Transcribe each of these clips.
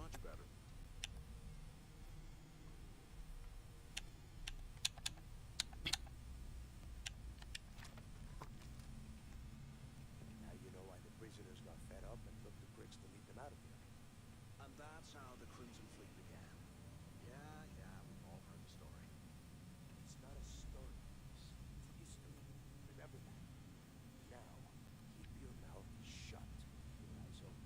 much better. Now you know why the prisoners got fed up and took the pricks to lead them out of here. And that's how the Crimson Fleet began. Yeah, we've all heard the story. It's not a story. It's history. Remember that. Now, keep your mouth shut. Your eyes open.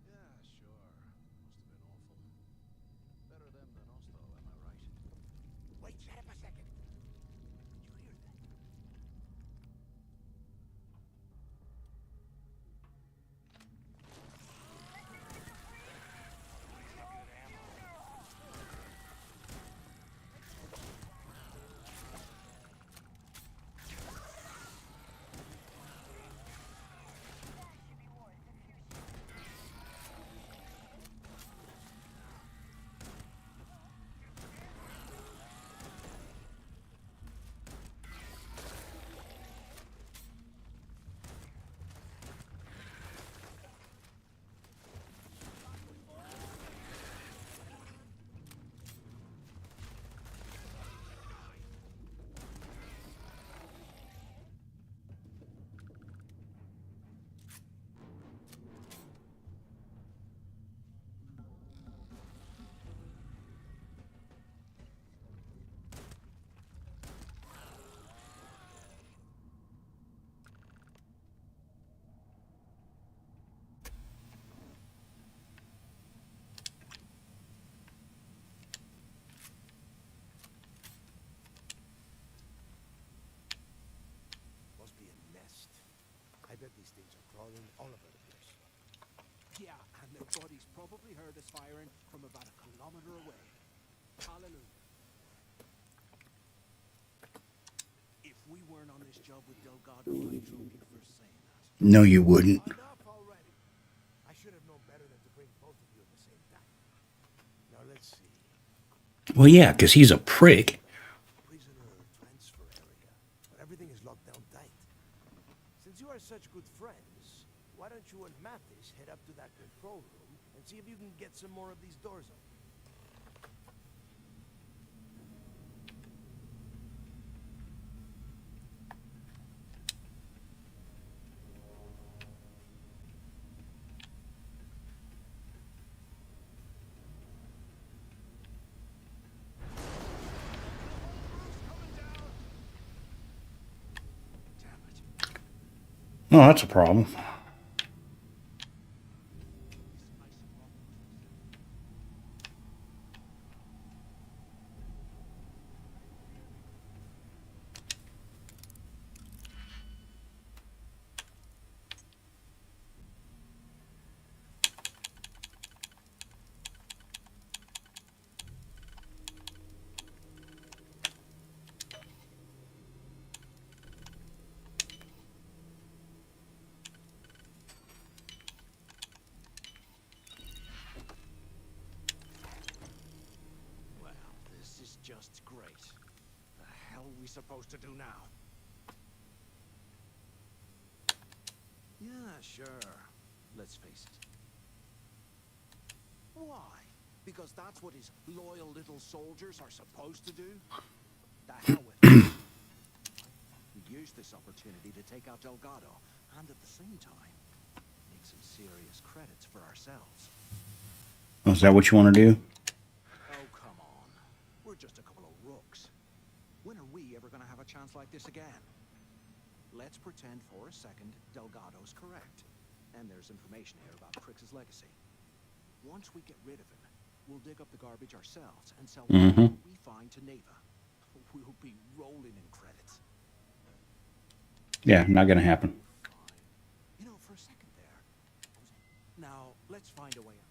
Yeah, sure. Must have been awful. Better them than us, though, am I right? Wait, shut up a second. Did you hear that? Must be a nest. I bet these things are crawling all over the place. Yeah, and their buddies probably heard us firing from about a kilometer away. Hallelujah. If we weren't on this job with Delgado, I'd drop you for saying that. No, you wouldn't. Enough already. I should have known better than to bring both of you at the same time. Now let's see. Well, yeah, because he's a prick. Prisoner transfer area. But everything is locked down tight. Since you are such good friends, why don't you and Mathis head up to that control room and see if you can get some more of these doors open? Oh, that's a problem. Well, this is just great. The hell are we supposed to do now? Yeah, sure. Let's face it. Why? Because that's what his loyal little soldiers are supposed to do? The hell with it. We use this opportunity to take out Delgado, and at the same time, make some serious credits for ourselves. Oh, is that what you want to do? Oh, come on. We're just a couple of rooks. When are we ever going to have a chance like this again? Let's pretend for a second Delgado's correct. And there's information here about Crix's legacy. Once we get rid of him, we'll dig up the garbage ourselves and sell whatever we find to Neva. We'll be rolling in credits. Yeah, not gonna happen. Fine. You know, for a second there. Now, let's find a way out.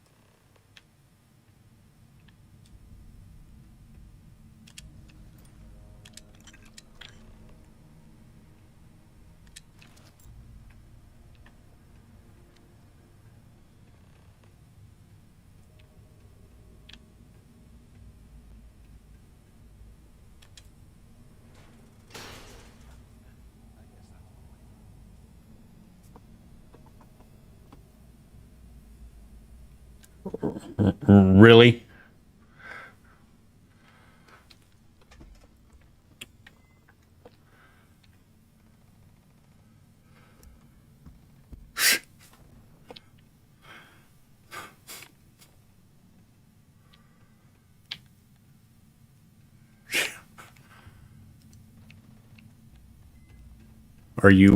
Really? Are you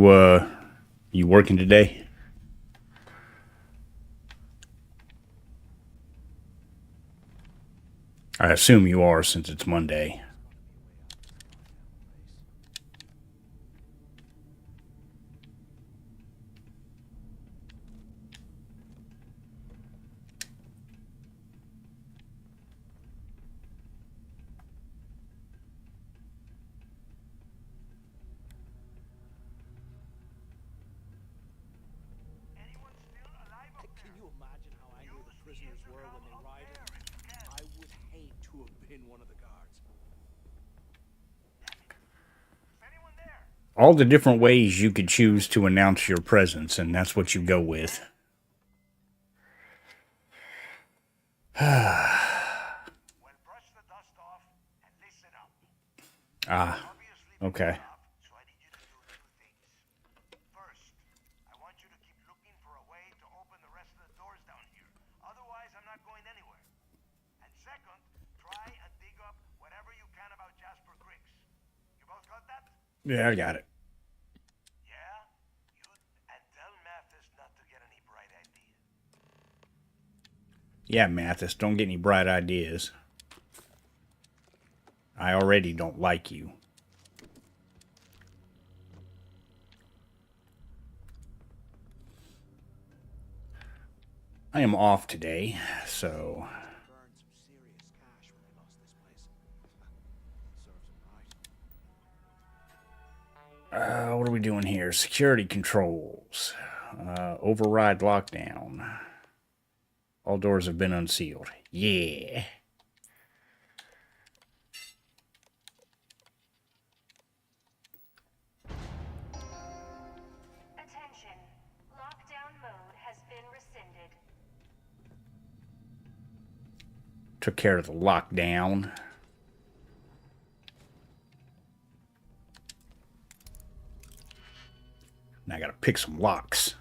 working today? I assume you are, since it's Monday. Can you imagine how angry the prisoners were when they rioted? I would hate to have been one of the guards. All the different ways you could choose to announce your presence, and that's what you go with. Ah, okay. Yeah, I got it. Yeah, Mathis, don't get any bright ideas. I already don't like you. I am off today, so... Burned some serious cash when they lost this place. Serves them right. what are we doing here? Security controls. Override lockdown. All doors have been unsealed. Yeah. Attention. Lockdown mode has been rescinded. Took care of the lockdown. Now I gotta pick some locks.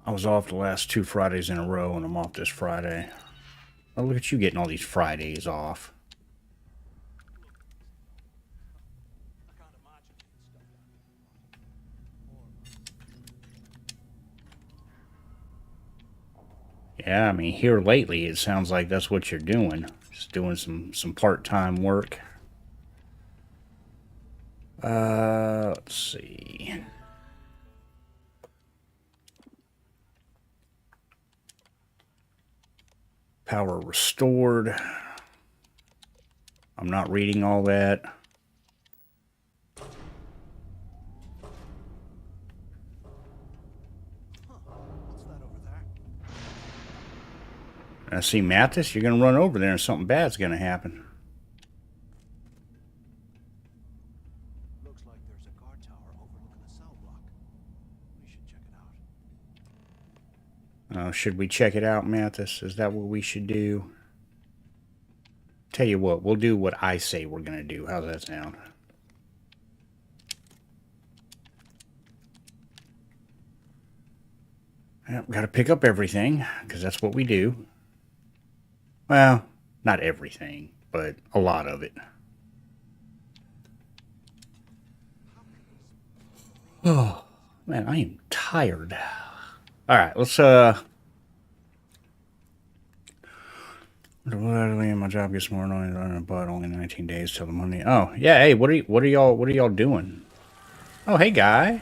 I was off the last 2 Fridays in a row, and I'm off this Friday. Oh, look at you getting all these Fridays off. I can't imagine stuff like Yeah, I mean, here lately, it sounds like that's what you're doing. Just doing some part-time work. Let's see. Power restored. I'm not reading all that. What's that over there? I see, Mathis, you're going to run over there and something bad's going to happen. Looks like there's a guard tower over Should we check it out, Mathis? Is that what we should do? Tell you what, we'll do what I say we're going to do. How's that sound? Yep, got to pick up everything, because that's what we do. Well, not everything, but a lot of it. Oh, man, I am tired. All right, let's, my job gets more annoying, but only 19 days till the Monday. Oh, yeah, hey, what are y'all doing? Oh, hey, guy.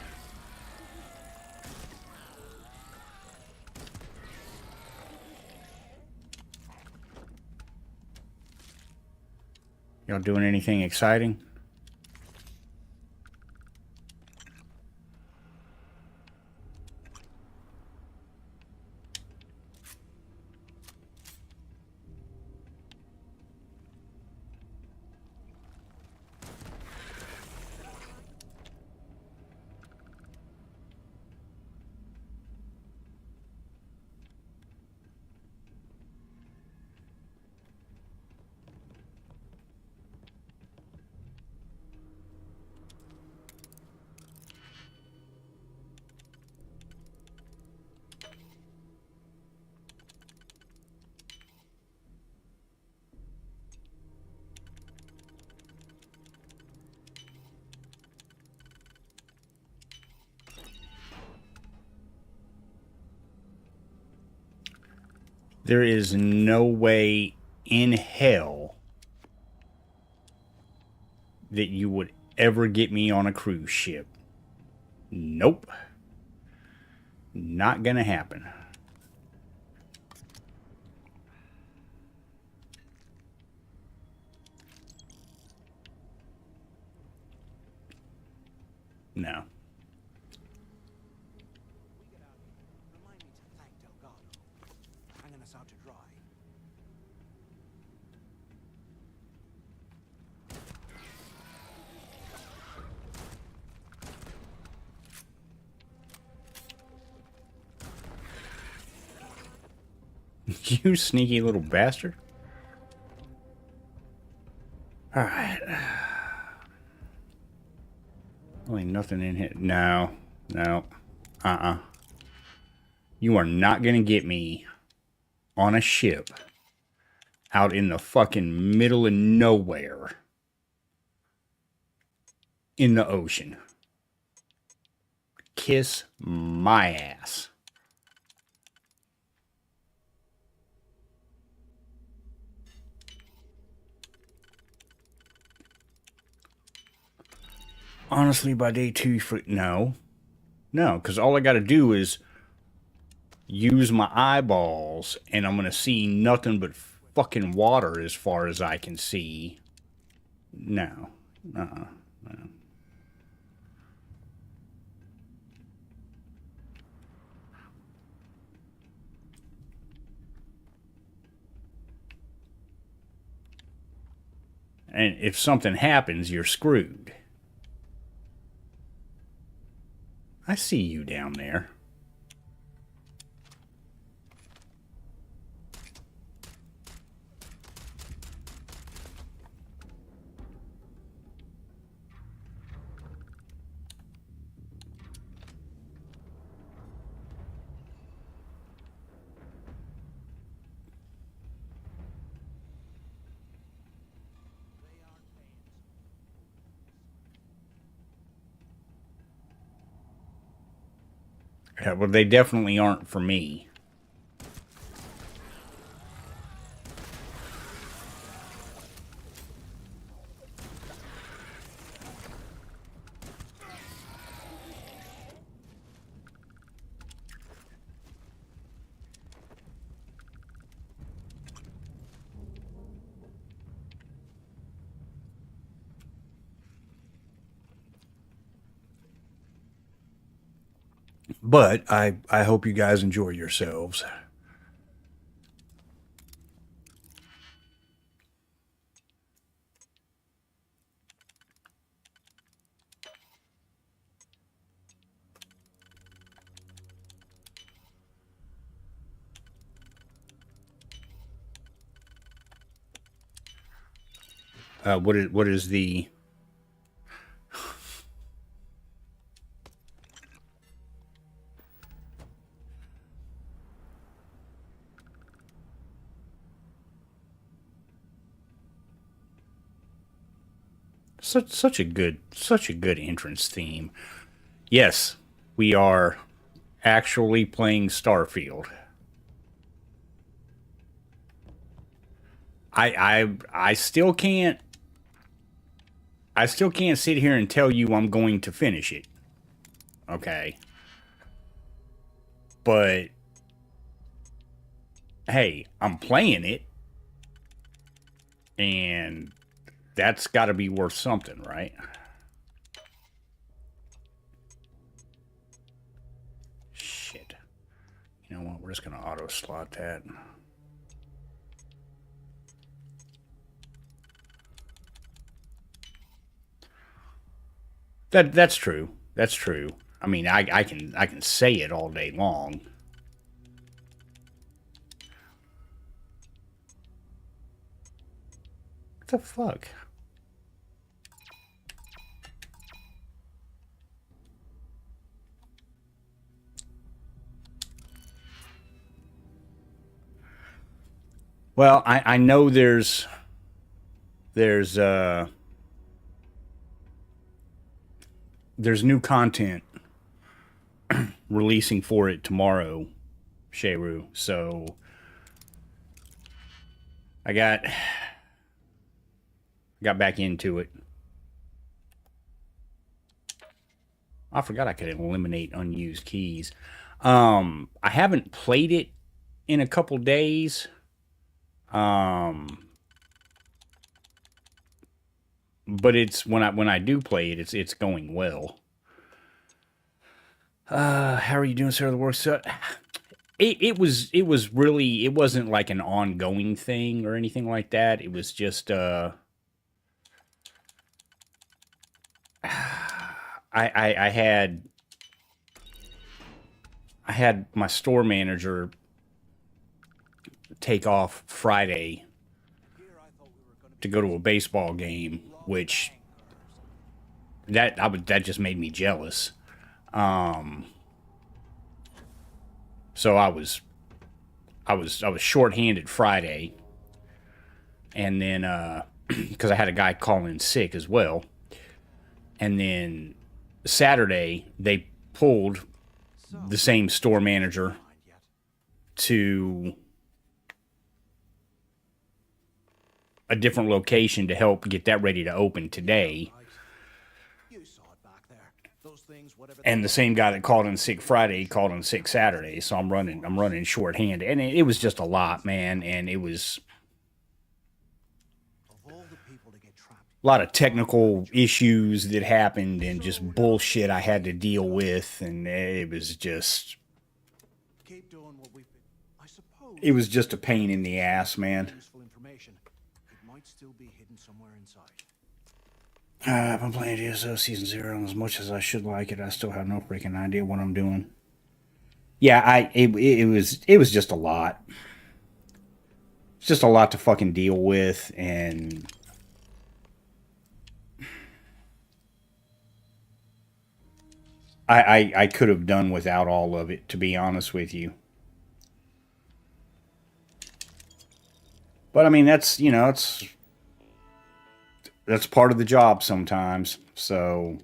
Y'all doing anything exciting? There is no way in hell that you would ever get me on a cruise ship. Nope. Not gonna happen. No. We get out of here. Remind me to thank Delgado for hanging us out to dry. You sneaky little bastard. Alright. Ain't nothing in here. No. No. You are not gonna get me on a ship out in the fucking middle of nowhere in the ocean. Kiss my ass. Honestly, by day 2, no. No, because all I got to do is use my eyeballs, and I'm going to see nothing but fucking water as far as I can see. No. No. And if something happens, you're screwed. I see you down there. Yeah, well, they definitely aren't for me. But I hope you guys enjoy yourselves. What is the... Such a good entrance theme. Yes, we are actually playing Starfield. I still can't sit here and tell you I'm going to finish it. Okay. But hey, I'm playing it, and that's got to be worth something, right? Shit. You know what? We're just going to auto slot that. That's true. That's true. I mean, I can say it all day long. What the fuck? Well, I know there's new content releasing for it tomorrow, Sheru. So I got back into it. I forgot I could eliminate unused keys. I haven't played it in a couple days. But it's when I do play it, it's going well. How are you doing, sir? The work so it was really, it wasn't like an ongoing thing or anything like that. It was just I had my store manager take off Friday to go to a baseball game, which that just made me jealous. So I was shorthanded Friday, and then because I had a guy call in sick as well, and then Saturday they pulled the same store manager to a different location to help get that ready to open today. And the same guy that called in sick Friday called in sick Saturday, so I'm running shorthanded, and it was just a lot, man. And it was a lot of technical issues that happened, and just bullshit I had to deal with, and it was just a pain in the ass, man. I've been playing DSO Season 0, and as much as I should like it, I still have no freaking idea what I'm doing. Yeah, it was just a lot. It's just a lot to fucking deal with, and I could have done without all of it, to be honest with you. But I mean, that's part of the job sometimes. So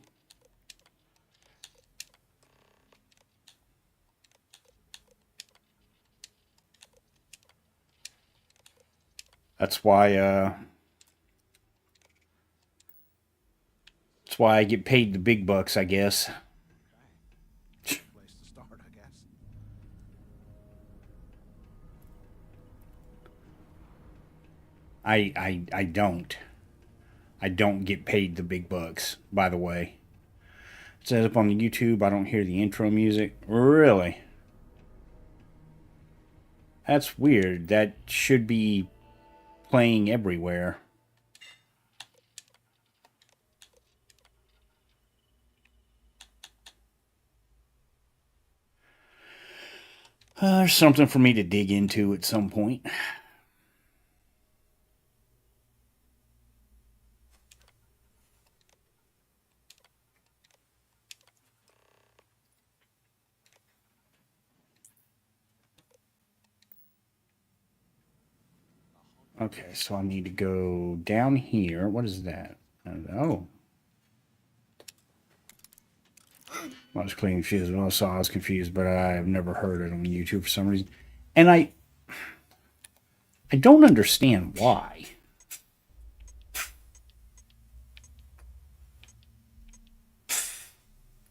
that's why I get paid the big bucks, I guess. Place to start, I guess. I don't. I don't get paid the big bucks, by the way. It says up on the YouTube, I don't hear the intro music. Really? That's weird. That should be playing everywhere. There's something for me to dig into at some point. Okay, so I need to go down here. What is that? Oh. I was clearly confused. When I saw I was confused, but I have never heard it on YouTube for some reason. And I don't understand why.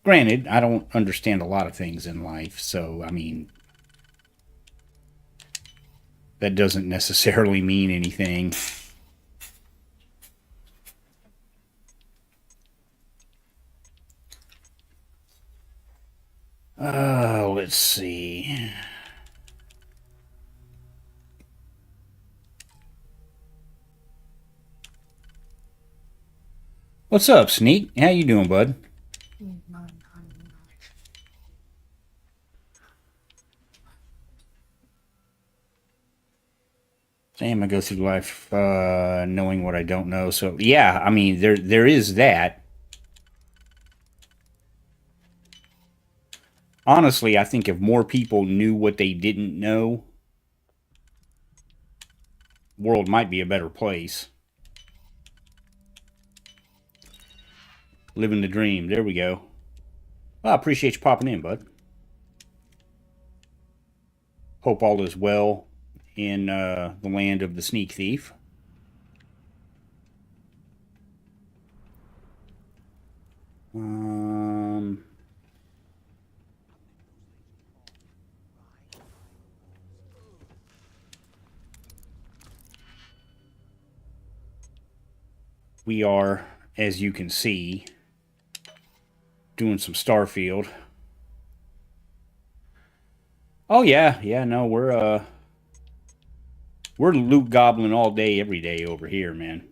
Granted, I don't understand a lot of things in life, so, I mean, that doesn't necessarily mean anything. Let's see. What's up, Sneak? How you doing, bud? Damn, I go through life knowing what I don't know. So yeah, I mean there is that. Honestly, I think if more people knew what they didn't know, the world might be a better place. Living the dream. There we go. Well, I appreciate you popping in, bud. Hope all is well in the land of the sneak thief. We are, as you can see, doing some Starfield. Oh yeah, no, we're loot gobbling all day, every day over here, man.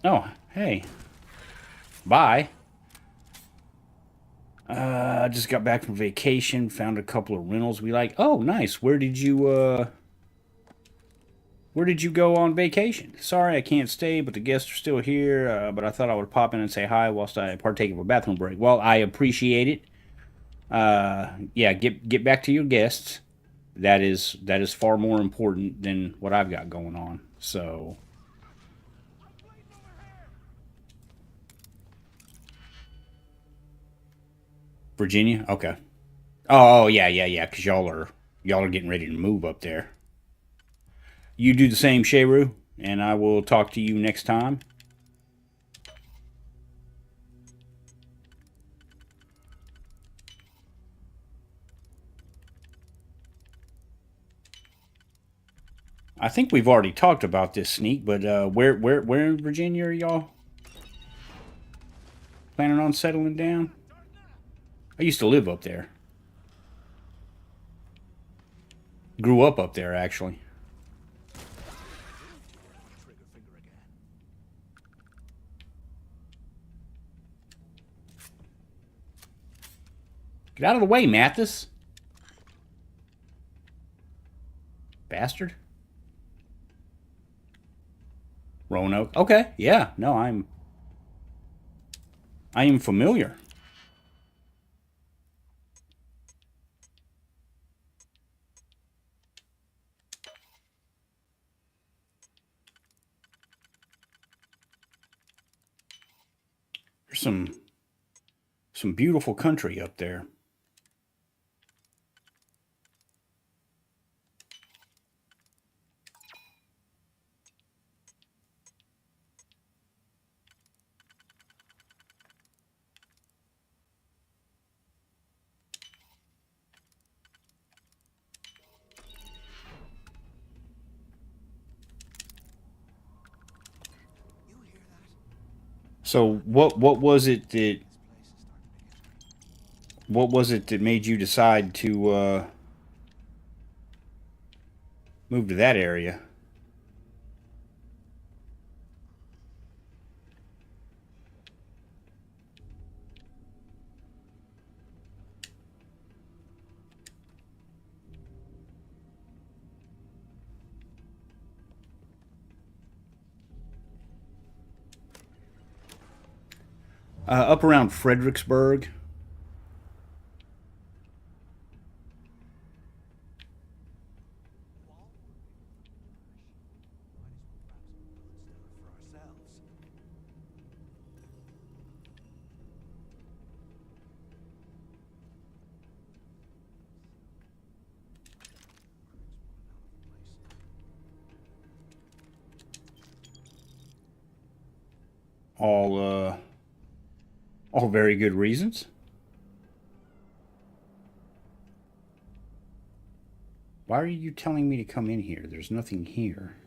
Oh, hey. Bye. I just got back from vacation, found a couple of rentals we like. Oh, nice. Where did you go on vacation? Sorry I can't stay, but the guests are still here. But I thought I would pop in and say hi whilst I partake of a bathroom break. Well, I appreciate it. Yeah, get back to your guests. That is far more important than what I've got going on. So Virginia? Okay. Oh yeah. Because y'all are getting ready to move up there. You do the same, Sheru, and I will talk to you next time. I think we've already talked about this, Sneak, but where in Virginia are y'all planning on settling down? I used to live up there. Grew up up there, actually. Trigger finger again. Get out of the way, Mathis. Bastard. Roanoke. Okay, yeah. No, I am familiar. There's some beautiful country up there. You hear that? So what was it that This place is starting to get what was it that made you decide to move to that area? Up around Fredericksburg. All very good reasons. Why are you telling me to come in here? There's nothing here.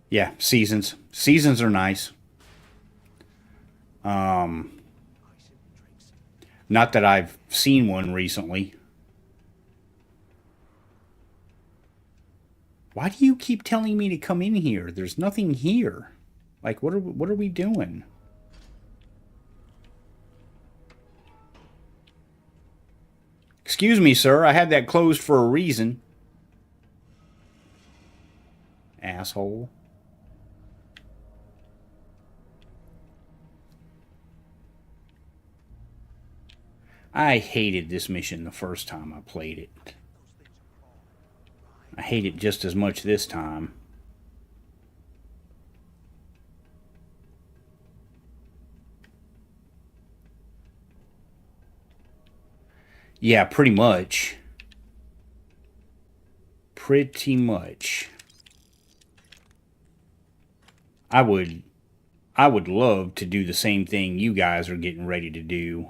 Yeah, seasons. Seasons are nice. Not that I've seen one recently. Why do you keep telling me to come in here? There's nothing here. Like, what are we doing? Excuse me, sir. I had that closed for a reason. Asshole. I hated this mission the first time I played it. I hate it just as much this time. Yeah, pretty much. Pretty much. I would love to do the same thing you guys are getting ready to do.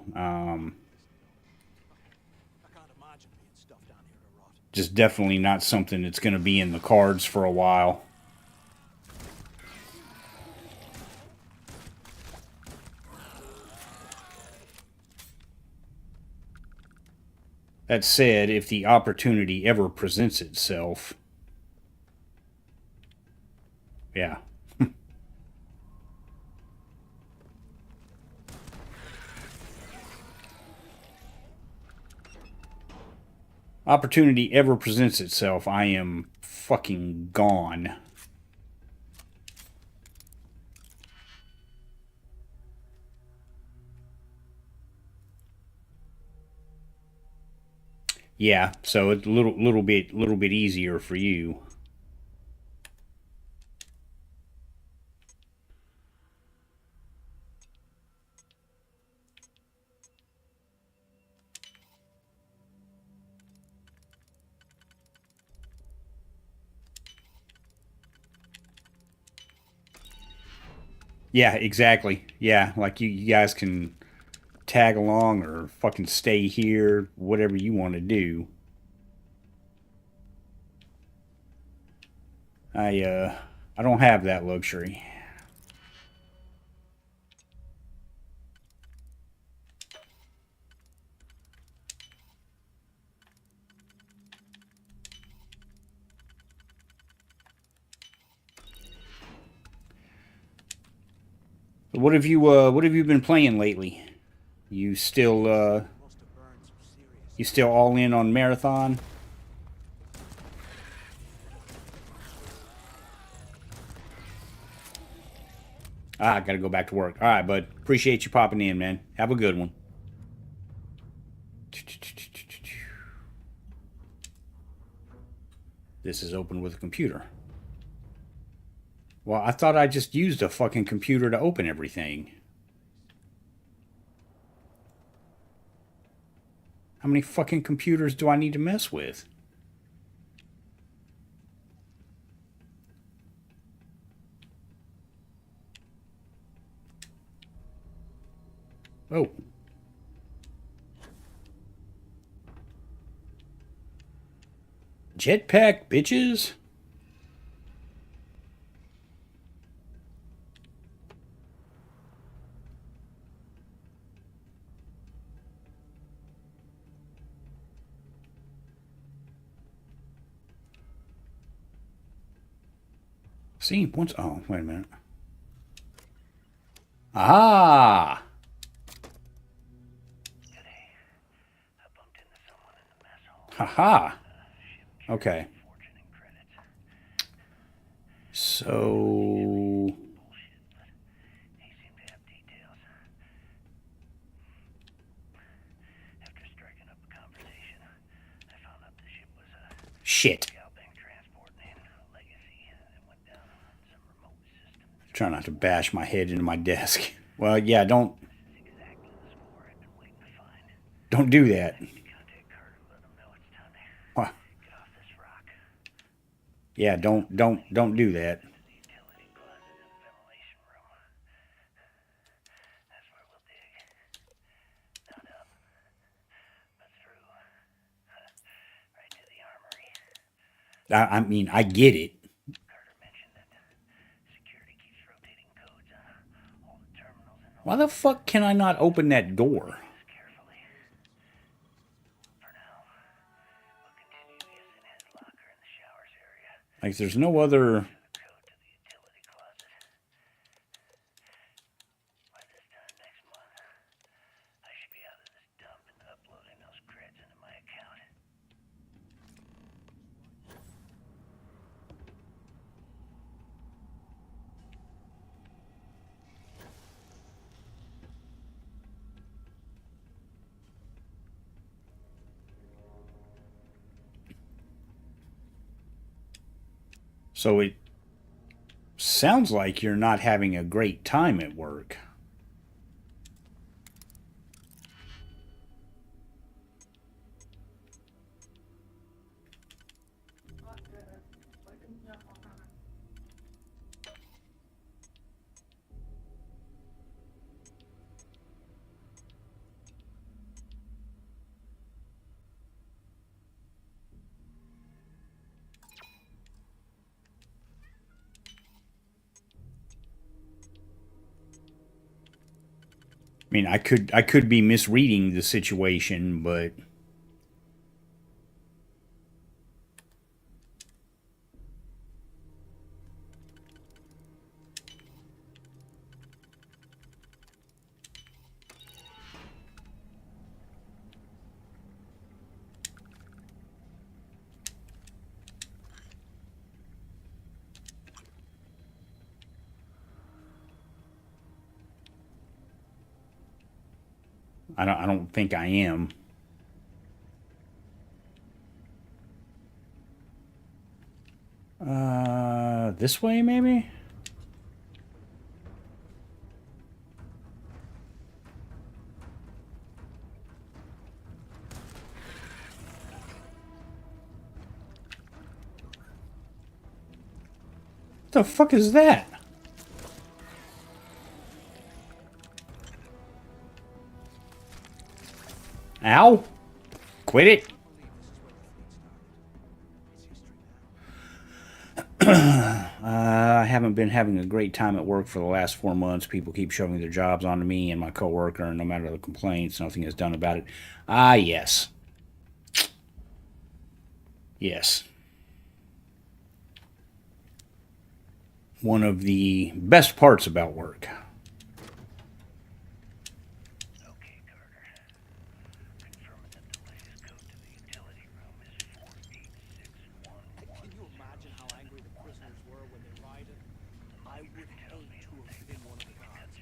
Just definitely not something that's going to be in the cards for a while. That said, if the opportunity ever presents itself, yeah. Opportunity ever presents itself, I am fucking gone. Yeah, so it's a little bit easier for you. Yeah, exactly. Yeah, like you guys can tag along or fucking stay here, whatever you want to do. I don't have that luxury. What have you been playing lately? You still you still all in on Marathon? Ah, I gotta go back to work. All right, bud. Appreciate you popping in, man. Have a good one. This is open with a computer. Well, I thought I just used a fucking computer to open everything. How many fucking computers do I need to mess with? Oh. Jetpack, bitches. See, once... Oh, wait a minute. Ah! Haha! Okay. So... Shit. Try not to bash my head into my desk. Well, yeah, don't do that. What? Yeah, don't do that. I mean, I get it. Why the fuck can I not open that door? Like, there's no other... So it sounds like you're not having a great time at work. I mean, I could be misreading the situation, but I don't think I am. This way maybe? What the fuck is that? Ow! Quit it! I haven't been having a great time at work for the last 4 months. People keep shoving their jobs onto me and my coworker, and no matter the complaints, nothing is done about it. Ah, yes. Yes. One of the best parts about work. Can you imagine how angry the prisoners were when they rioted? I would hate to have been one of the guards.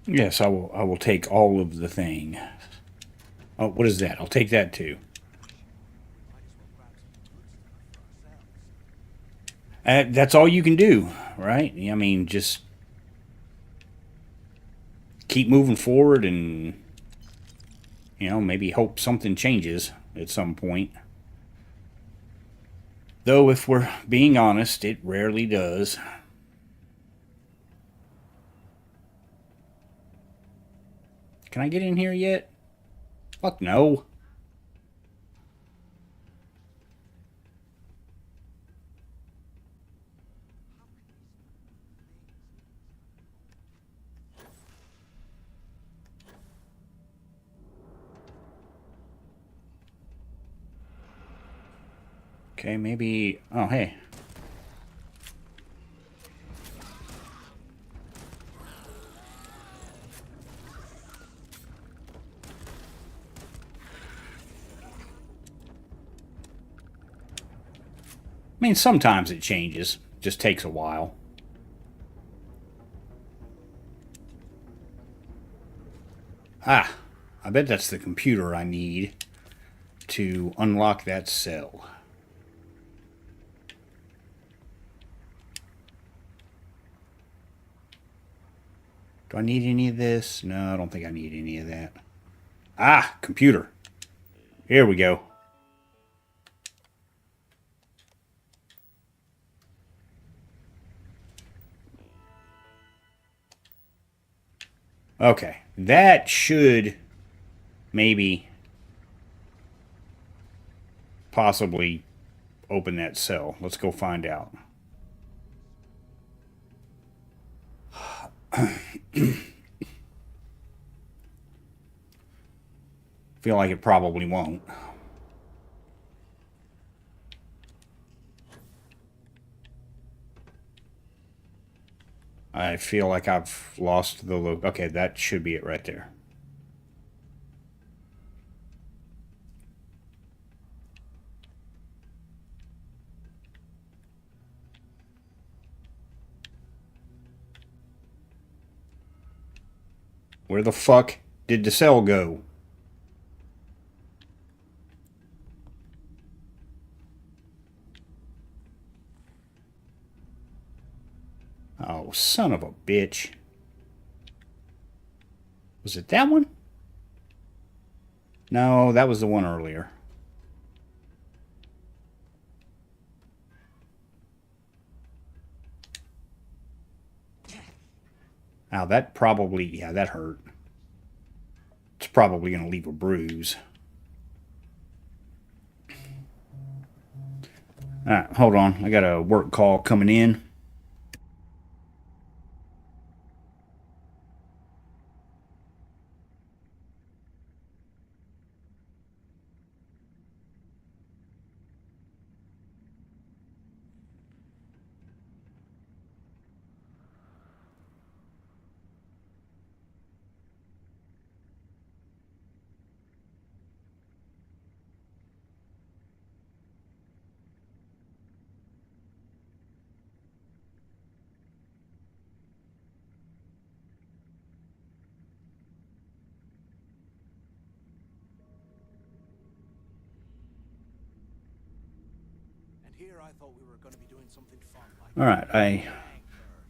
Yes, I will. I will take all of the thing. Oh, what is that? I'll take that too. That's all you can do, right? I mean, just keep moving forward and, you know, maybe hope something changes at some point. Though, if we're being honest, it rarely does. Can I get in here yet? Fuck no. Okay, maybe... Oh, hey. I mean, sometimes it changes. Just takes a while. Ah, I bet that's the computer I need to unlock that cell. Do I need any of this? No, I don't think I need any of that. Ah, computer. Here we go. Okay, that should maybe possibly open that cell. Let's go find out. Feel like it probably won't. I feel like I've lost the look. Okay, that should be it right there. Where the fuck did the cell go? Oh, son of a bitch. Was it that one? No, that was the one earlier. Now that probably, yeah, that hurt. It's probably going to leave a bruise. Alright, hold on. I got a work call coming in. And here I thought we were going to be doing something fun like Alright, I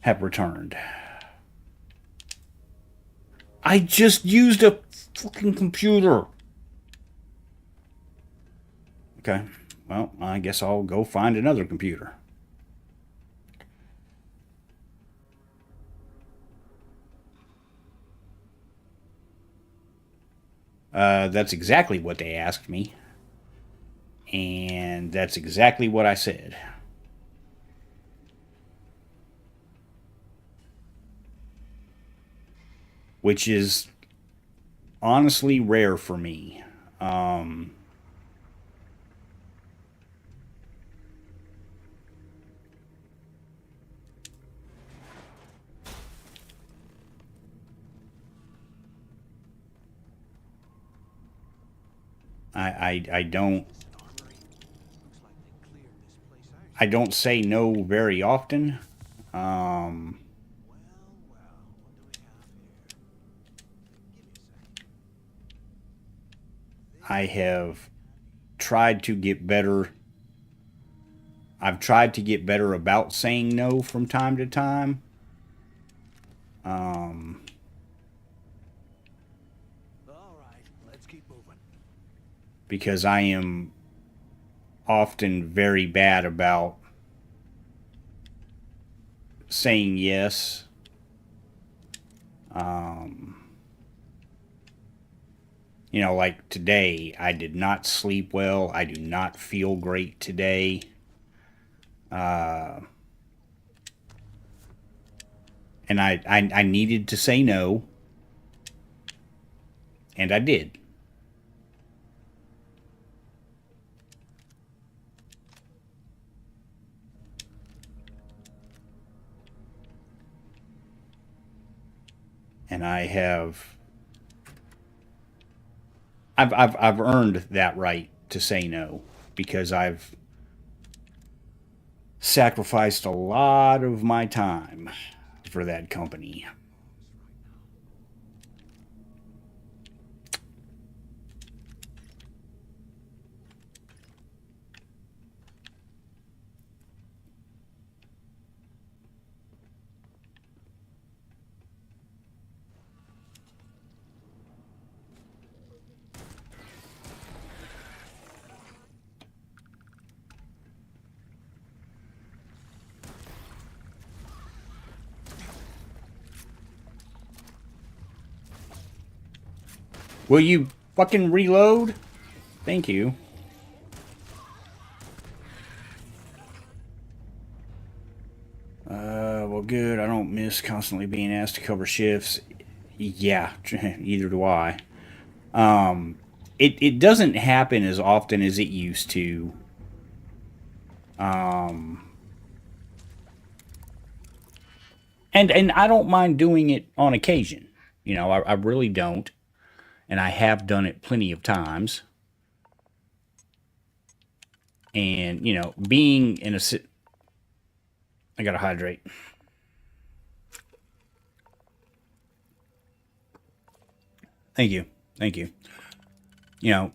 have returned. I just used a fucking computer. Okay, well, I guess I'll go find another computer. That's exactly what they asked me. And that's exactly what I said. Which is honestly rare for me. I don't I don't say no very often. I have tried to get better. I've tried to get better about saying no from time to time. All right, let's keep moving. Because I am often very bad about saying yes. You know, like today, I did not sleep well. I do not feel great today. And I needed to say no, and I did. And I've earned that right to say no because I've sacrificed a lot of my time for that company. Will you fucking reload? Thank you. Well, good. I don't miss constantly being asked to cover shifts. Yeah, either do I. It doesn't happen as often as it used to. And I don't mind doing it on occasion. You know, I really don't. And I have done it plenty of times. And, you know, being in a... I gotta hydrate. Thank you. Thank you. You know,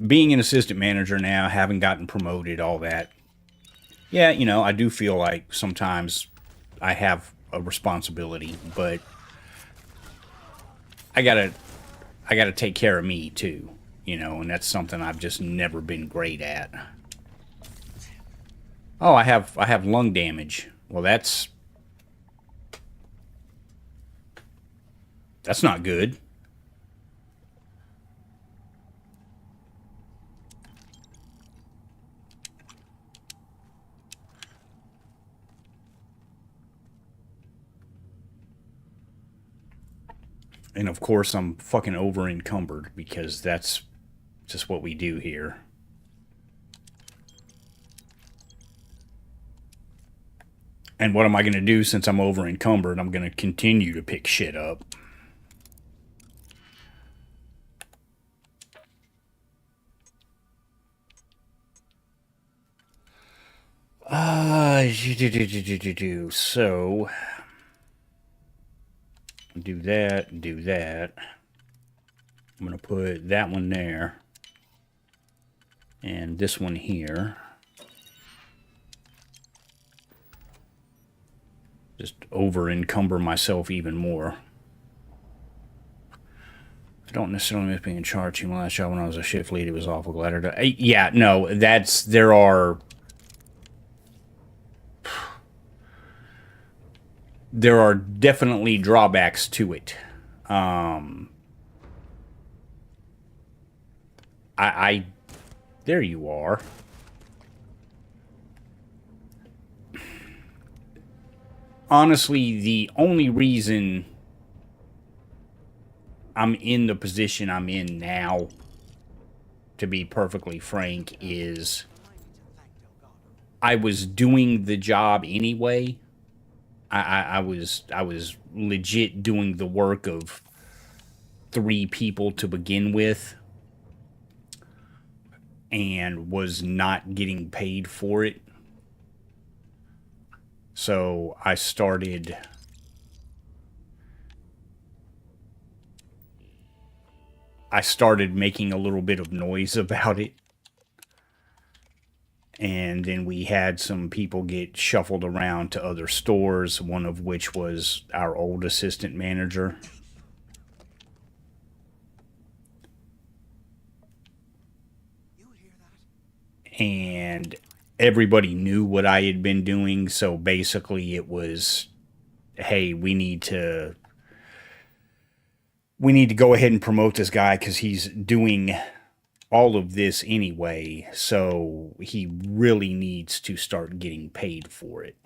being an assistant manager now, having gotten promoted, all that. Yeah, you know, I do feel like sometimes I have a responsibility, but I gotta take care of me too, you know, and that's something I've just never been great at. Oh, I have lung damage. Well, that's not good. And of course, I'm fucking over encumbered because that's just what we do here. And what am I going to do since I'm over encumbered? I'm going to continue to pick shit up. So, do that, do that. I'm going to put that one there. And this one here. Just over encumber myself even more. I don't necessarily miss being in charge. My last job when I was a shift lead, it was awful. Glad to... Yeah, no, there are definitely drawbacks to it. There you are. Honestly, the only reason I'm in the position I'm in now, to be perfectly frank, is I was doing the job anyway. I was legit doing the work of 3 people to begin with, and was not getting paid for it. So I started making a little bit of noise about it. And then we had some people get shuffled around to other stores, one of which was our old assistant manager. and everybody knew what I had been doing. So basically, it was, hey, we need to go ahead and promote this guy because he's doing all of this anyway. So he really needs to start getting paid for it.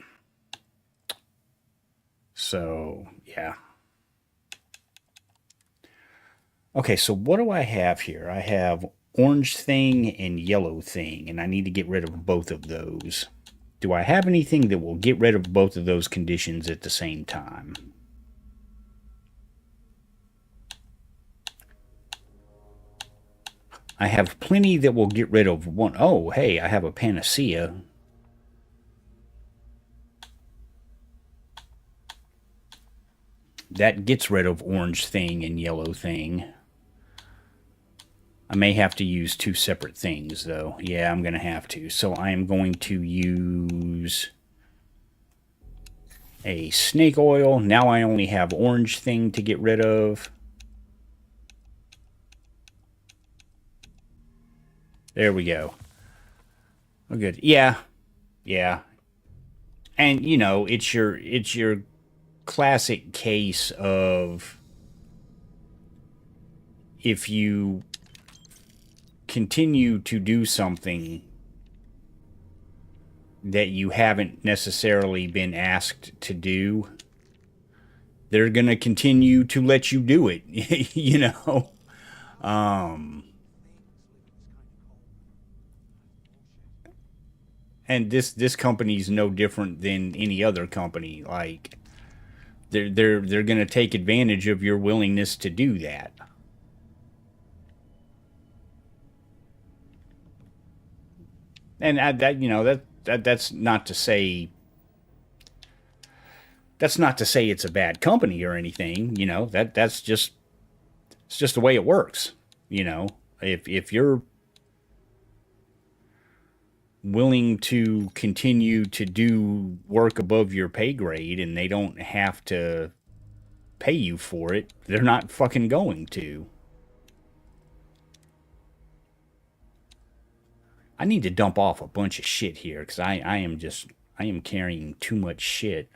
So, yeah. Okay, so what do I have here? I have orange thing and yellow thing, and I need to get rid of both of those. Do I have anything that will get rid of both of those conditions at the same time? I have plenty that will get rid of one. Oh, hey, I have a panacea. That gets rid of orange thing and yellow thing. I may have to use two separate things, though. Yeah, I'm going to have to. So I am going to use a snake oil. Now I only have orange thing to get rid of. There we go. Oh, good. Yeah. Yeah. And, you know, it's your classic case of if you continue to do something that you haven't necessarily been asked to do, they're going to continue to let you do it, you know? And this company's no different than any other company. Like, they're going to take advantage of your willingness to do that. And that, you know, that's not to say it's a bad company or anything. You know, that's just, it's just the way it works. You know, if you're willing to continue to do work above your pay grade and they don't have to pay you for it, they're not fucking going to. I need to dump off a bunch of shit here because I am carrying too much shit.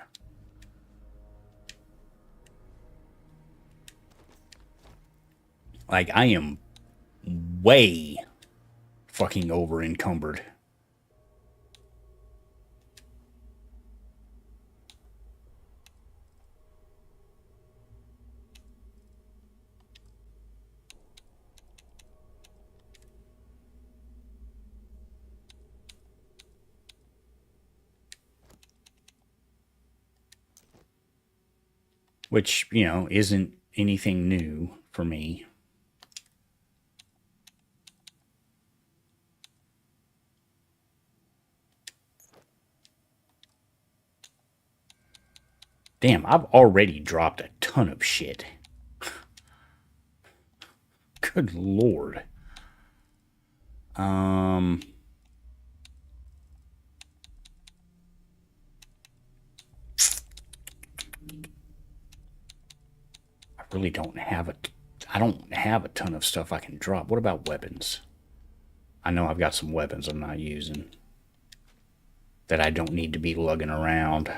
Like, I am way fucking over encumbered. Which, you know, isn't anything new for me. Damn, I've already dropped a ton of shit. Good lord. Really don't have I don't have a ton of stuff I can drop. What about weapons? I know I've got some weapons I'm not using that I don't need to be lugging around.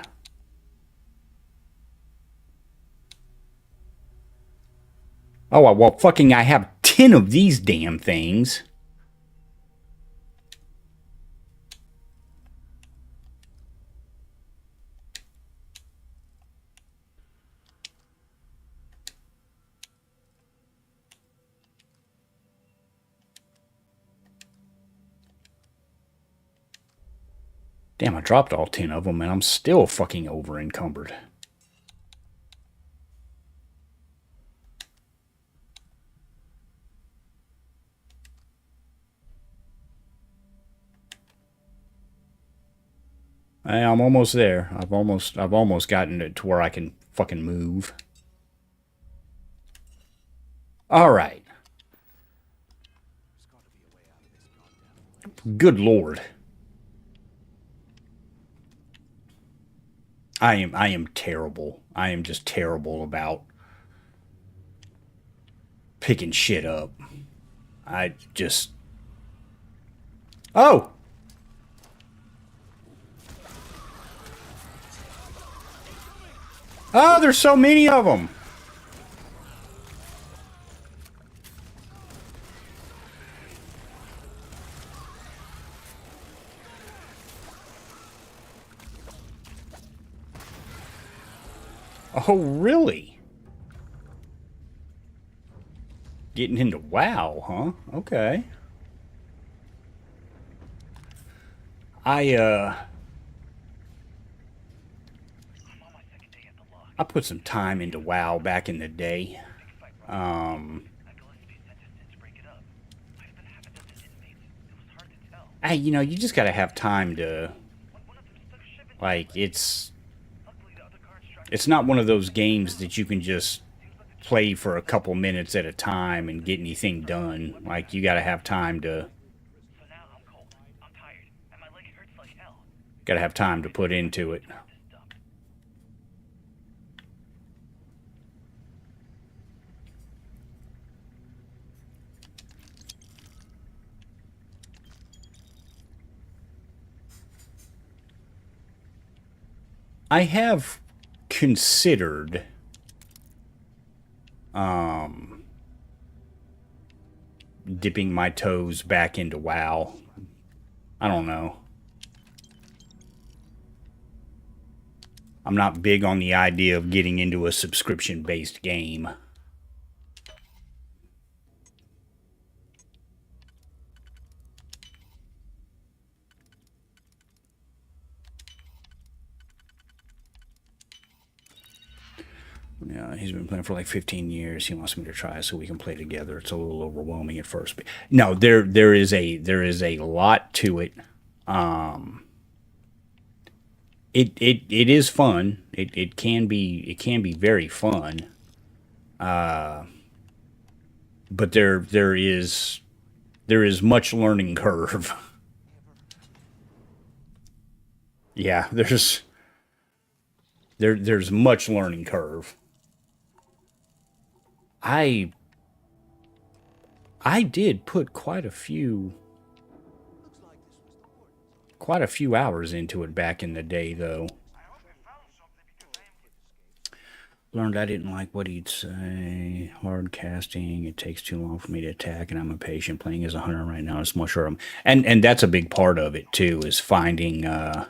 Oh, well, fucking I have 10 of these damn things. Damn, I dropped all 10 of them and I'm still fucking over encumbered. I'm almost there. I've almost gotten it to where I can fucking move. All right. Good lord. I am terrible. I am just terrible about picking shit up. I just... Oh! Oh, there's so many of them. Oh, really? Getting into WoW, huh? Okay. I put some time into WoW back in the day. Hey, you know, you just gotta have time to, like, it's not one of those games that you can just play for a couple minutes at a time and get anything done. Like, you gotta have time to, gotta have time to put into it. I have considered dipping my toes back into WoW. I don't know. I'm not big on the idea of getting into a subscription-based game. Yeah, he's been playing for like 15 years. He wants me to try so we can play together. It's a little overwhelming at first, but no, there is a lot to it. It is fun. It can be very fun. But there is much learning curve. Yeah, there's much learning curve. I I did put quite a few hours into it back in the day though. Learned I didn't like what he'd say. Hard casting. It takes too long for me to attack, and I'm impatient. Playing as a hunter right now is more sure. And that's a big part of it too. Is finding a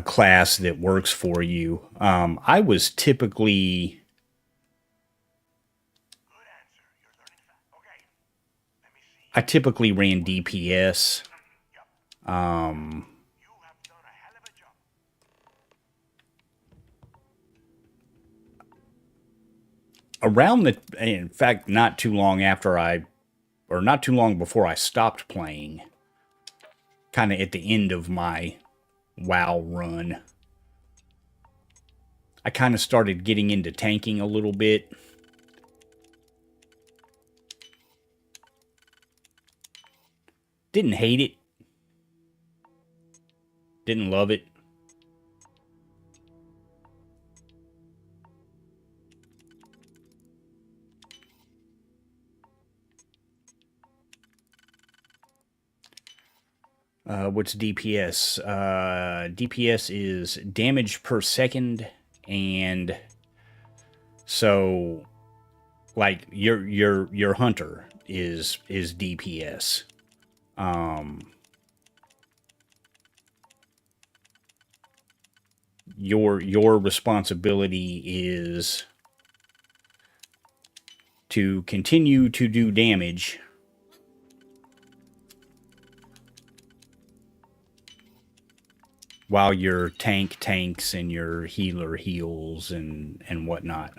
class that works for you. I typically ran DPS. Around the, in fact, not too long after not too long before I stopped playing, kind of at the end of my WoW run, I kind of started getting into tanking a little bit. Didn't hate it. Didn't love it. What's DPS? DPS is damage per second, and so like your hunter is DPS. Your responsibility is to continue to do damage while your tank tanks and your healer heals and whatnot.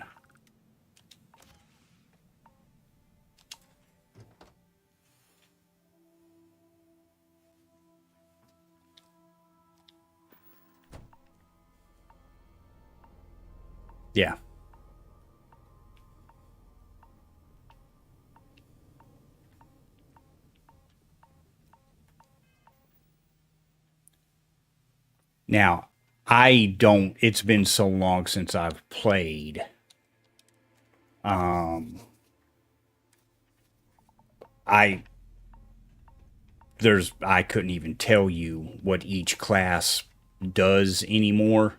Yeah. Now, it's been so long since I've played. I I couldn't even tell you what each class does anymore.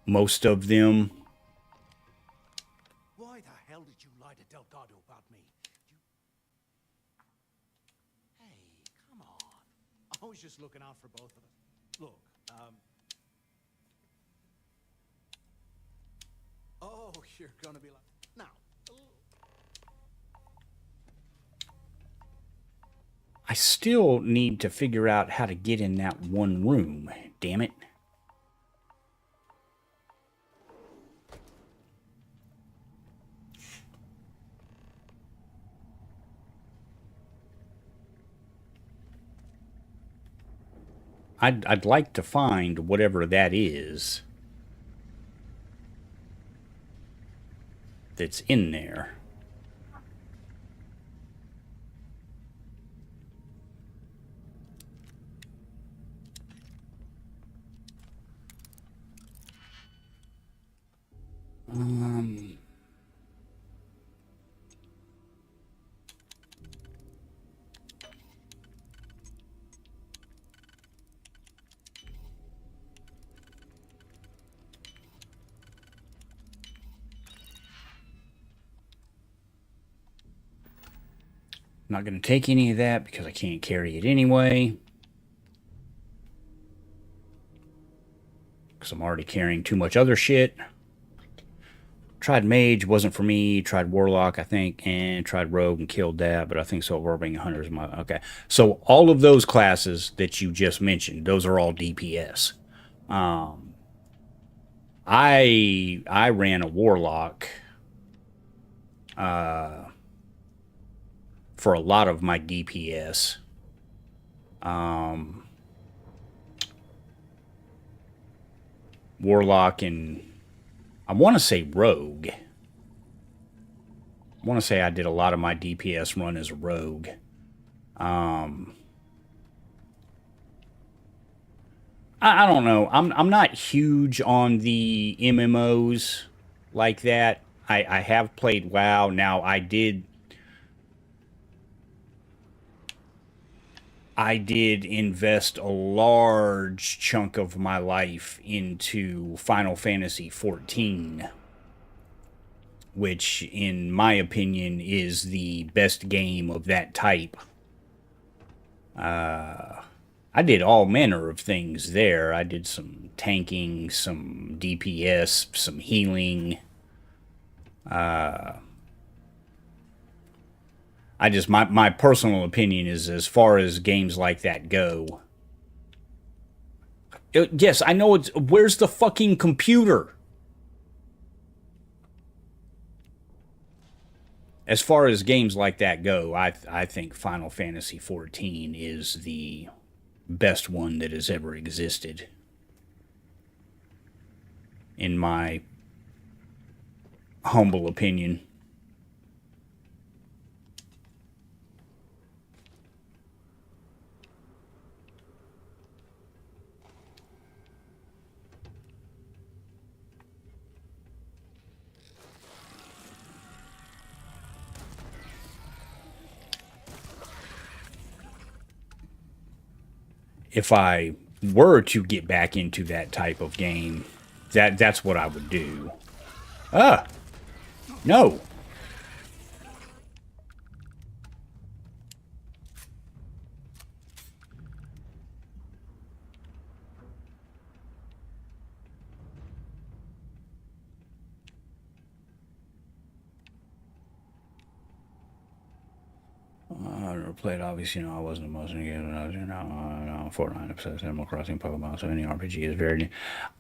Most of them. Why the hell did you lie to Delgado about me? Hey, come on. I was just looking out for both of us. Look, oh, you're gonna be like... Now, I still need to figure out how to get in that one room. Damn it. I'd like to find whatever that is that's in there. Not going to take any of that because I can't carry it anyway. Because I'm already carrying too much other shit. Tried Mage, wasn't for me. Tried Warlock, I think, and tried Rogue and killed that. But I think so. Being a Hunter is my... Okay. So all of those classes that you just mentioned, those are all DPS. I ran a Warlock for a lot of my DPS. Warlock and I want to say Rogue. I want to say I did a lot of my DPS run as a Rogue. I don't know. I'm not huge on the MMOs like that. I have played WoW. Now I did invest a large chunk of my life into Final Fantasy XIV, which, in my opinion, is the best game of that type. I did all manner of things there. I did some tanking, some DPS, some healing. My personal opinion is, as far as games like that go. Yes, I know it's... Where's the fucking computer? As far as games like that go, I think Final Fantasy XIV is the best one that has ever existed. In my humble opinion. If I were to get back into that type of game, that's what I would do. No. I never played, obviously, I wasn't the most engaged when I was, Fortnite, obsessed, Animal Crossing, Pokemon, so any RPG is very...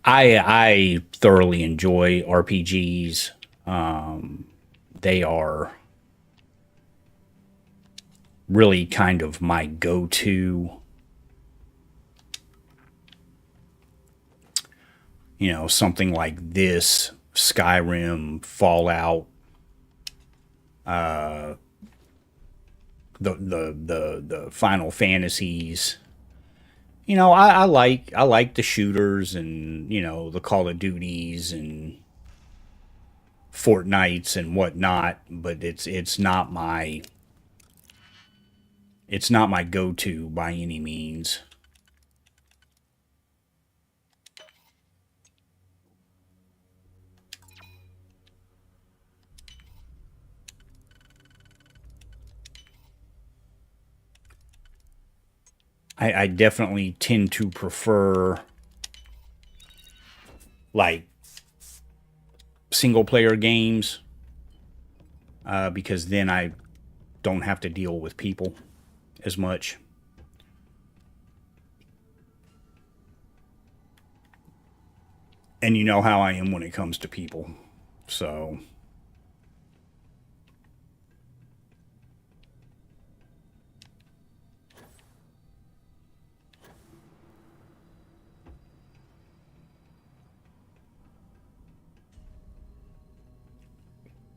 I thoroughly enjoy RPGs. They are really kind of my go-to. Something like this, Skyrim, Fallout, the Final Fantasies. I like the shooters and the Call of Duties and Fortnites and whatnot, but it's not my It's not my go-to by any means. I definitely tend to prefer like single player games because then I don't have to deal with people as much. And you know how I am when it comes to people. So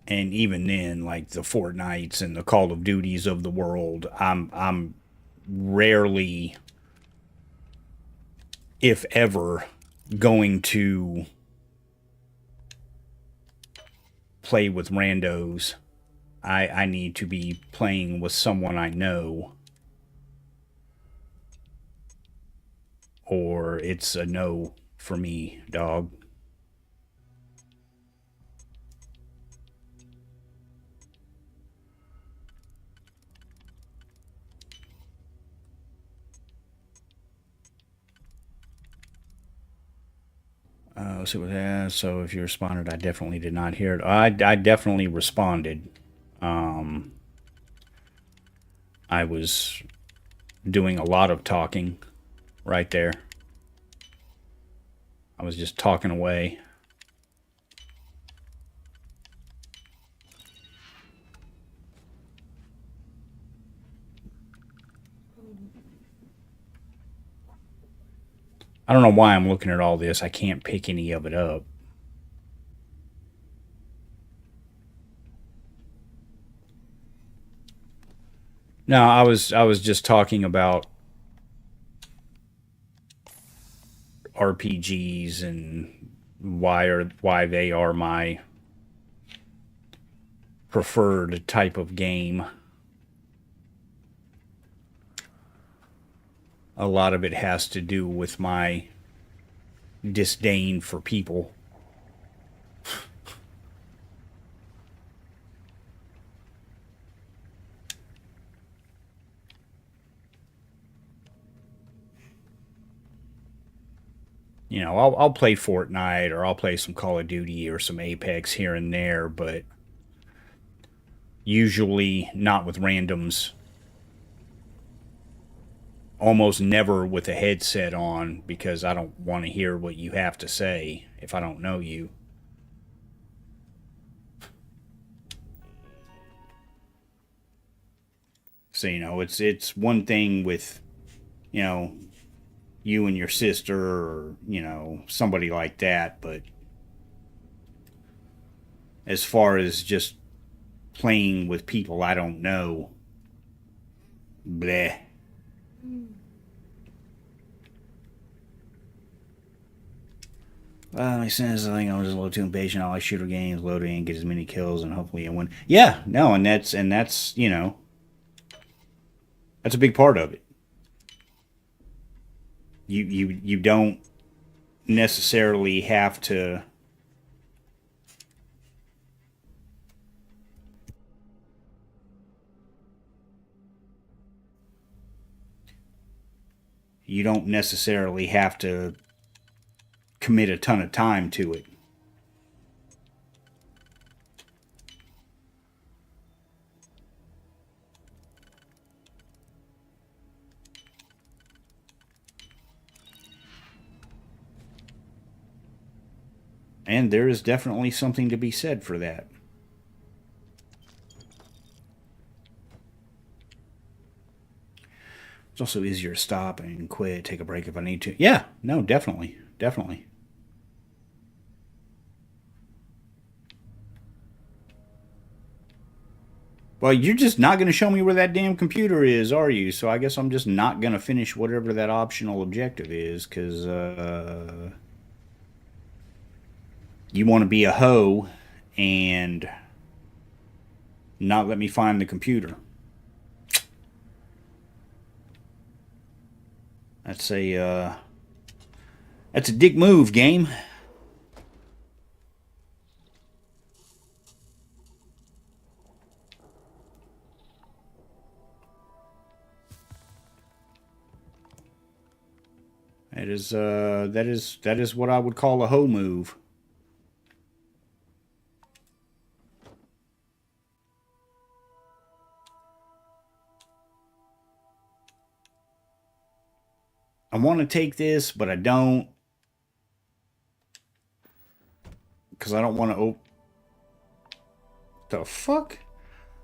and even then, like the Fortnites and the Call of Duties of the world, I'm rarely, if ever, going to play with randos. I need to be playing with someone I know, or it's a no for me, dog. Let's see what that. So if you responded, I definitely did not hear it. I definitely responded. I was doing a lot of talking right there. I was just talking away. I don't know why I'm looking at all this. I can't pick any of it up. No, I was just talking about RPGs and why they are my preferred type of game. A lot of it has to do with my disdain for people. You know, I'll play Fortnite or I'll play some Call of Duty or some Apex here and there, but usually not with randoms. Almost never with a headset on because I don't want to hear what you have to say if I don't know you. So, you know, it's one thing with, you know, you and your sister or, you know, somebody like that, but as far as just playing with people I don't know, bleh. Well, he says I think I was a little too impatient. I like shooter games, load in, get as many kills, and hopefully I win. Yeah, no, and that's you know, that's a big part of it. You don't necessarily have to. You don't necessarily have to commit a ton of time to it. And there is definitely something to be said for that. It's also easier to stop and quit, take a break if I need to. Yeah, no, definitely. Definitely. Well, you're just not going to show me where that damn computer is, are you? So I guess I'm just not going to finish whatever that optional objective is, because you want to be a hoe and not let me find the computer. That's a dick move, game. That is what I would call a hoe move. I want to take this, but I don't. Because I don't want to... The fuck?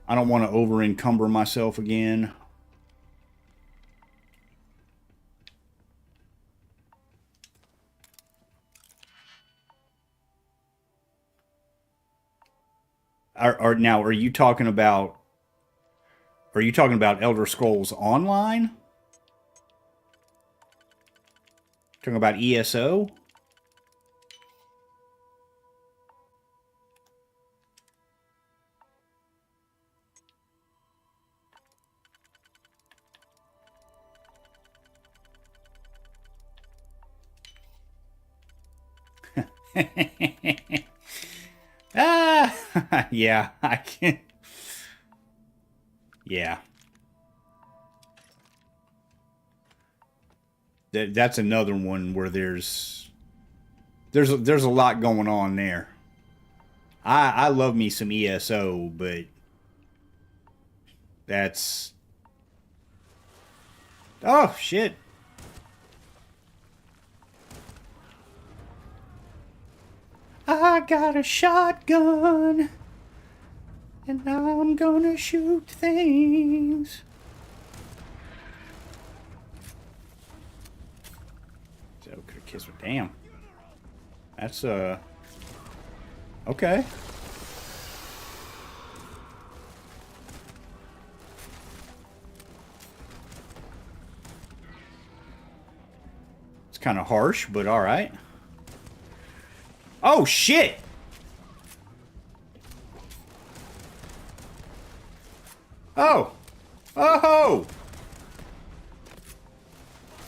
I don't want to over-encumber myself again. Now, are you talking about... Are you talking about Elder Scrolls Online? Talking about ESO? Yeah, I can. Yeah. That's another one where there's a lot going on there. I love me some ESO, but that's... Oh, shit. I got a shotgun, and now I'm gonna shoot things. So, could have kissed with... Damn. That's, okay. It's kind of harsh, but alright. Oh, shit! Oh! Oh!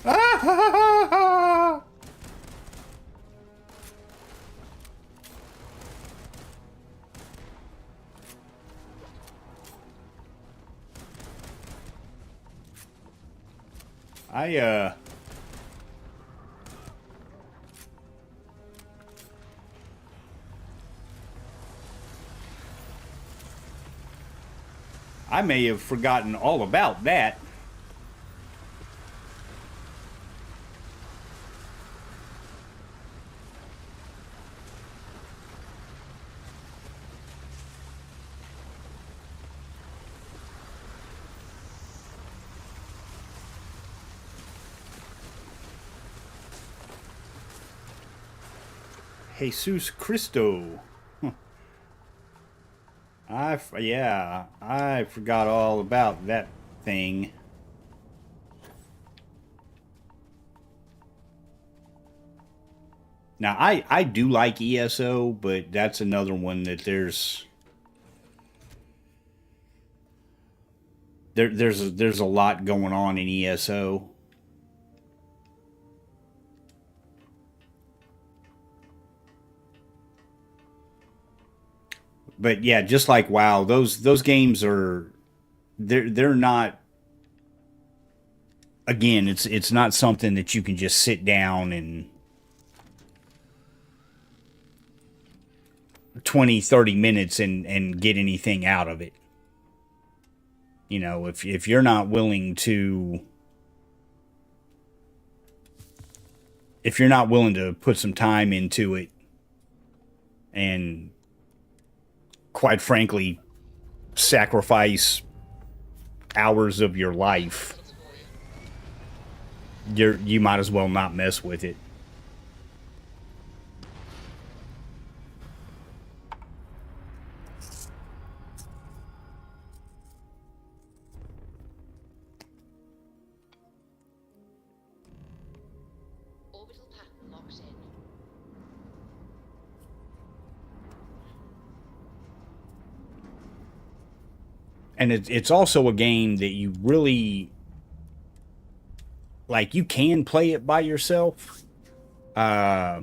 Ah! I may have forgotten all about that. Jesus Cristo. I forgot all about that thing. Now, I do like ESO, but that's another one that there's a lot going on in ESO. But yeah, just like WoW, those games are they're not, again, it's not something that you can just sit down and 20-30 minutes and get anything out of it. You know, if you're not willing to put some time into it and, quite frankly, sacrifice hours of your life, you might as well not mess with it. Orbital pattern locked in. And it's also a game that you really... like you can play it by yourself, uh,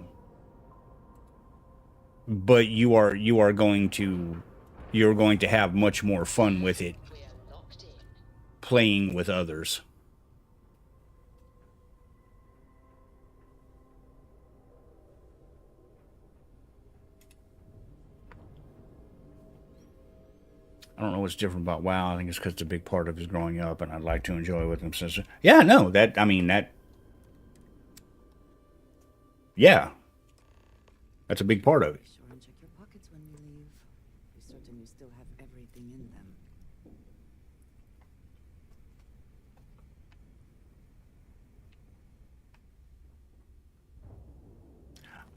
but you're going to have much more fun with it We're locked in. playing with others. I don't know what's different about WoW. I think it's because it's a big part of his growing up, and I'd like to enjoy with him. Since yeah, no, that I mean that. Yeah, that's a big part of it. Be sure and check your pockets when you leave. Be certain you still have everything in them.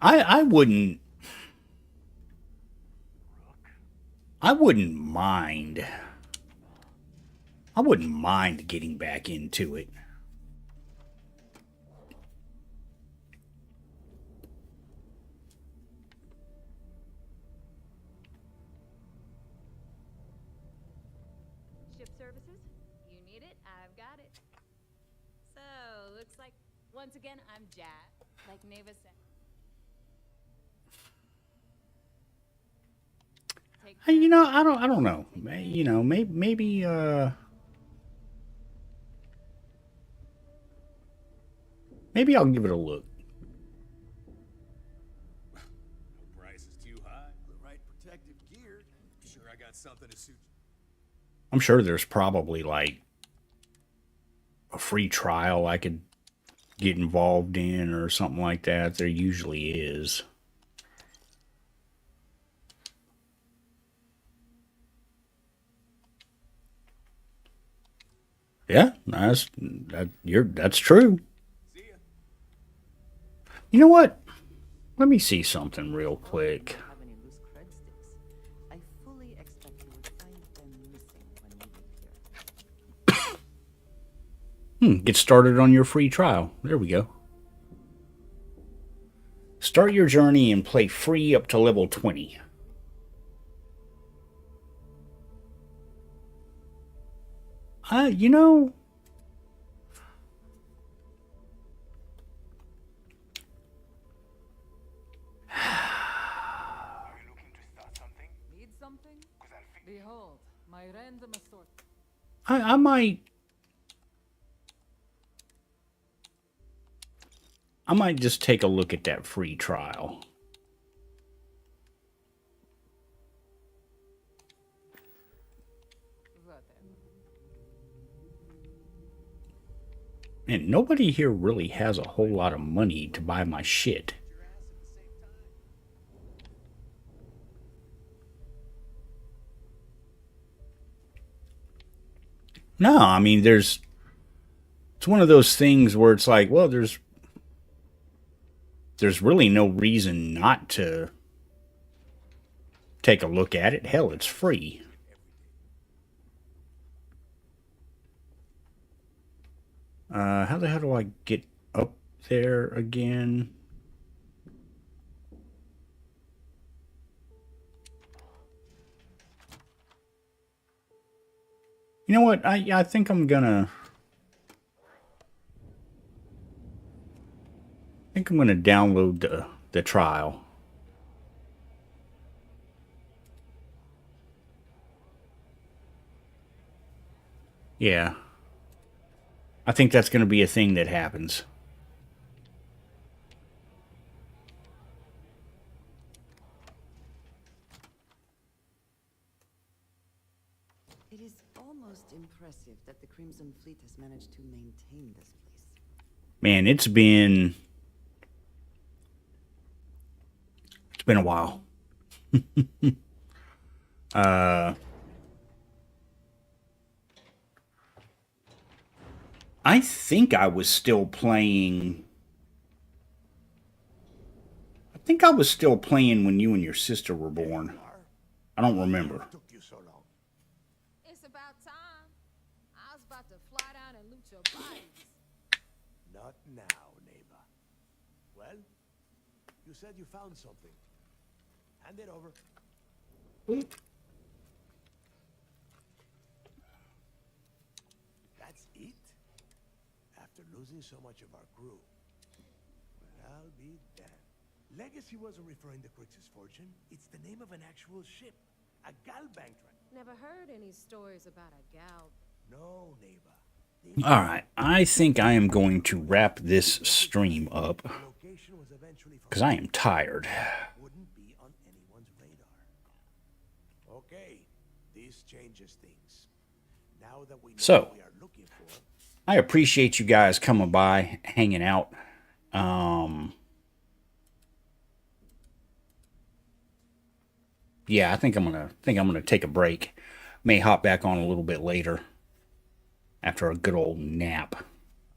I wouldn't. I wouldn't mind. I wouldn't mind getting back into it. Ship services? You need it? I've got it. So, looks like, once again, I'm Jack, like Neva said. Take You know, I don't know. You know, maybe maybe I'll give it a look. Price is too high. The right protective gear. Sure, I got something to suit you. I'm sure there's probably like a free trial I could get involved in or something like that. There usually is. Yeah, that's true. See ya. You know what? Let me see something real quick. Have any loose cred sticks? I fully expect you would find them missing when you leave here. Get started on your free trial. There we go. Start your journey and play free up to level 20. You know, Are you looking to start something? Need something? Because I'll fix Behold, my random assortment. I might just take a look at that free trial. And nobody here really has a whole lot of money to buy my shit. No, I mean, it's one of those things where it's like, well, there's really no reason not to take a look at it. Hell, it's free. How the hell do I get up there again? You know what? I think I'm gonna... download the trial. Yeah. I think that's going to be a thing that happens. It is almost impressive that the Crimson Fleet has managed to maintain this place. Man, it's been a while. I think I was still playing. I think I was still playing when you and your sister were born. I don't remember. Took you so long. It's about time. I was about to fly down and loot your bodies. Not now, neighbor. Well, you said you found something. Hand it over. That's it? After after losing so much of our crew. Well, I'll be damned. Legacy wasn't referring to Crix's fortune. It's the name of an actual ship. A galbankran. Never heard any stories about a gal. No, neighbor. All right, I think I am going to wrap this stream up because I am tired. Wouldn't be on anyone's radar. Okay, this changes things. Now that we know So, what we are looking for, I appreciate you guys coming by, hanging out. Yeah, I think I'm gonna take a break. May hop back on a little bit later after a good old nap.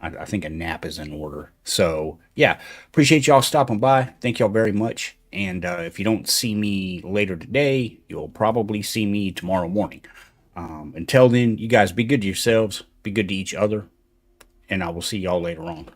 I think a nap is in order. So yeah, appreciate y'all stopping by. Thank y'all very much. And if you don't see me later today, you'll probably see me tomorrow morning. Until then, you guys be good to yourselves, be good to each other, and I will see y'all later on.